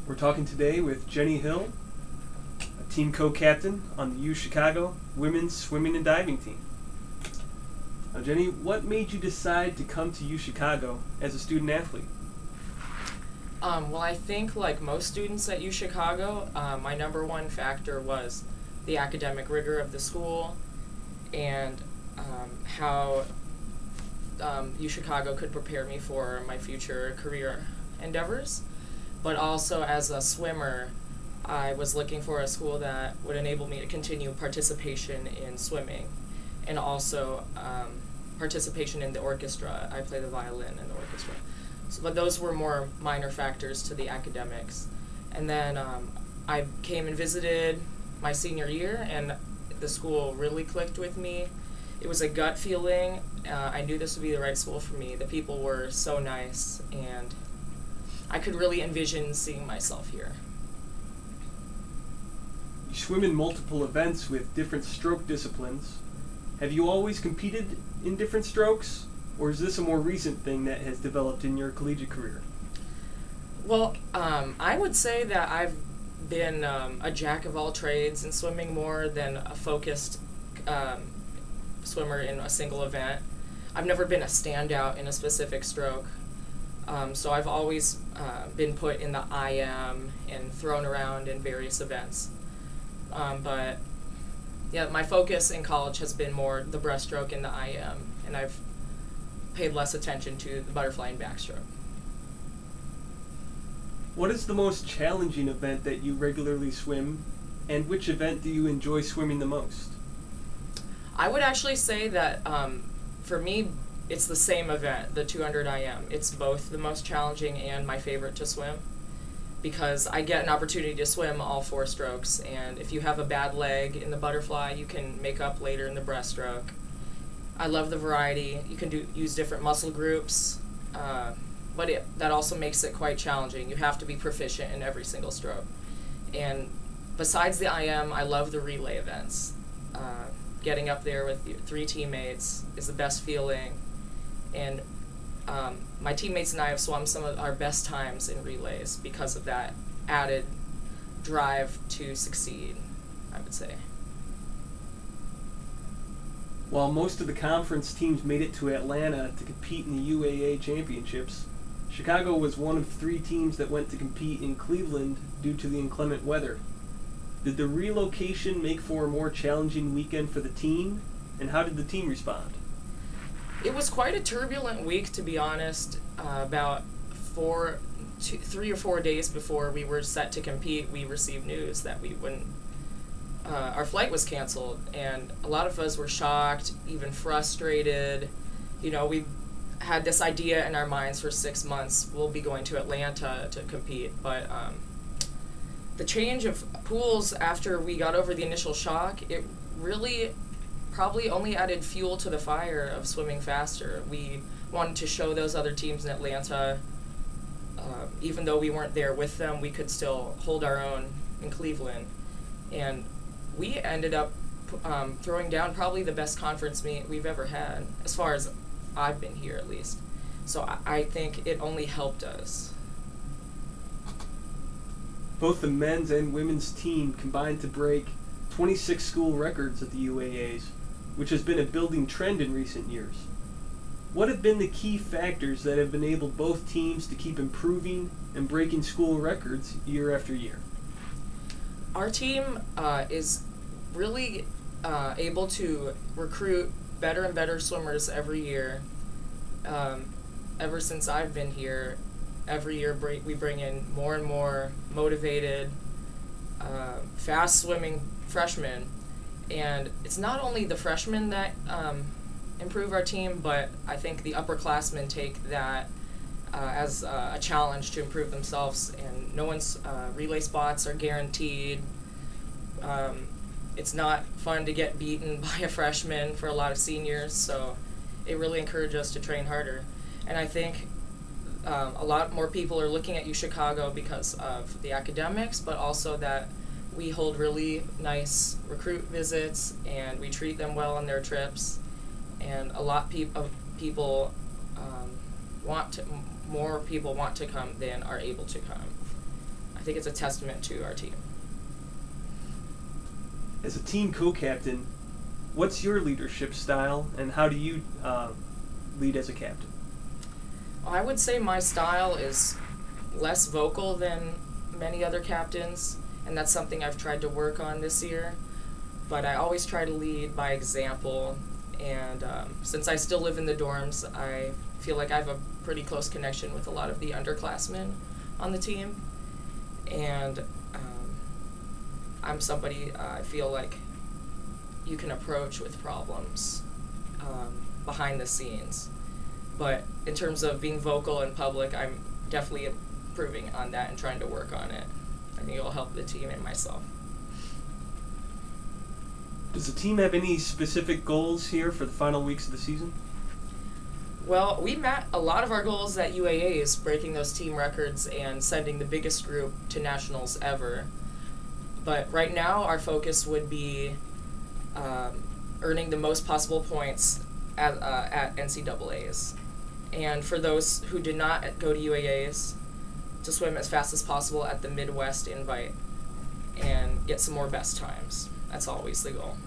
We're talking today with Jenny Hill, a team co-captain on the UChicago women's swimming and diving team. Now, Jenny, what made you decide to come to UChicago as a student athlete? Well, I think like most students at UChicago, my number one factor was the academic rigor of the school and how UChicago could prepare me for my future career endeavors. But also as a swimmer, I was looking for a school that would enable me to continue participation in swimming and also participation in the orchestra. I play the violin in the orchestra. But those were more minor factors to the academics. And then I came and visited my senior year, and the school really clicked with me. It was a gut feeling. I knew this would be the right school for me. The people were so nice, and I could really envision seeing myself here. You swim in multiple events with different stroke disciplines. Have you always competed in different strokes? Or is this a more recent thing that has developed in your collegiate career? Well, I would say that I've been a jack of all trades in swimming more than a focused swimmer in a single event. I've never been a standout in a specific stroke. So I've always been put in the IM and thrown around in various events. But yeah, my focus in college has been more the breaststroke and the IM, and I've paid less attention to the butterfly and backstroke. What is the most challenging event that you regularly swim, and which event do you enjoy swimming the most? I would actually say that for me, it's the same event, the 200 IM. It's both the most challenging and my favorite to swim because I get an opportunity to swim all four strokes, and if you have a bad leg in the butterfly, you can make up later in the breaststroke. I love the variety. You can use different muscle groups, but that also makes it quite challenging. You have to be proficient in every single stroke. And besides the IM, I love the relay events. Getting up there with three teammates is the best feeling. And my teammates and I have swum some of our best times in relays because of that added drive to succeed, I would say. While most of the conference teams made it to Atlanta to compete in the UAA championships, Chicago was one of 3 teams that went to compete in Cleveland due to the inclement weather. Did the relocation make for a more challenging weekend for the team, and how did the team respond? It was quite a turbulent week, to be honest. About 3 or 4 days before we were set to compete, we received news that we wouldn't. Our flight was canceled, and a lot of us were shocked, even frustrated. You know, we had this idea in our minds for 6 months. We'll be going to Atlanta to compete, but the change of pools after we got over the initial shock, it really probably only added fuel to the fire of swimming faster. We wanted to show those other teams in Atlanta, even though we weren't there with them, we could still hold our own in Cleveland. And we ended up throwing down probably the best conference meet we've ever had, as far as I've been here at least. So I think it only helped us. Both the men's and women's team combined to break 26 school records at the UAAs, which has been a building trend in recent years. What have been the key factors that have enabled both teams to keep improving and breaking school records year after year? Our team is really able to recruit better and better swimmers every year. Ever since I've been here, every year we bring in more and more motivated, fast-swimming freshmen. And it's not only the freshmen that improve our team, but I think the upperclassmen take that as a challenge to improve themselves, and no one's relay spots are guaranteed. It's not fun to get beaten by a freshman for a lot of seniors, so it really encouraged us to train harder. And I think a lot more people are looking at UChicago because of the academics, but also that we hold really nice recruit visits and we treat them well on their trips, and a lot of people more people want to come than are able to come. I think it's a testament to our team. As a team co-captain, what's your leadership style, and how do you lead as a captain? I would say my style is less vocal than many other captains, and that's something I've tried to work on this year. But I always try to lead by example, and since I still live in the dorms, I feel like I have a pretty close connection with a lot of the underclassmen on the team, and I'm somebody I feel like you can approach with problems behind the scenes. But in terms of being vocal in public, I'm definitely improving on that and trying to work on it. I think it'll help the team and myself. Does the team have any specific goals here for the final weeks of the season? Well, we met a lot of our goals at UAAs, breaking those team records and sending the biggest group to nationals ever. But right now, our focus would be earning the most possible points at NCAAs. And for those who did not go to UAAs, to swim as fast as possible at the Midwest invite and get some more best times. That's always the goal.